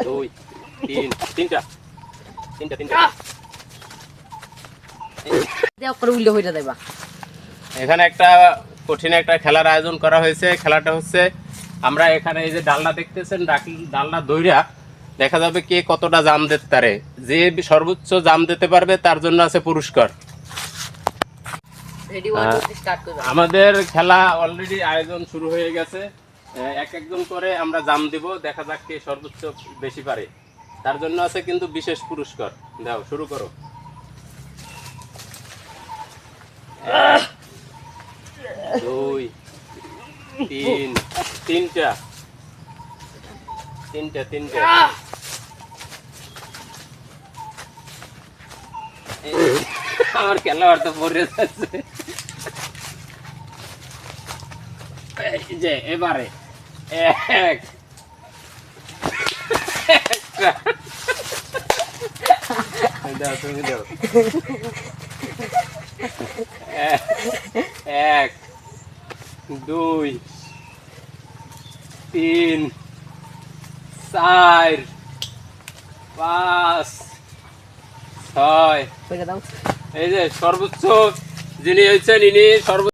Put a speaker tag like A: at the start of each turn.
A: দুই তিন তিনটা তিনটা তিনটা
B: দেও করে উল্লে হইরা দেবা।
A: এখানে একটা কঠিন একটা খেলার আয়োজন করা হয়েছে। খেলাটা হচ্ছে আমরা এখানে এই যে ডালনা দেখতেছেন, ডালনা দইরা দেখা যাবে কে কতটা জাম দিতে পারে। যে সর্বোচ্চ জাম দিতে পারবে তার জন্য আছে পুরস্কার।
B: রেডি 1 2 3 স্টার্ট করবা।
A: আমাদের খেলা অলরেডি আয়োজন শুরু হয়ে গেছে। এক একজন করে আমরা জাম দিব, দেখা যাক কে সর্বোচ্চ বেশি পারে। তার জন্য আছে কিন্তু বিশেষ পুরস্কার। দাও শুরু করো। দুই তিন তিনটা তিনটা তিনটা আমার খেলোয়াড় তো পড়ে যাচ্ছে। এই যে এবারে এক দাও তুমি দাও। এক দুই তিন চার পাঁচ ছয়।
B: কইরা দাও।
A: এই যে সর্বোচ্চ যিনি হয়েছেন ইনি সর্বোচ্চ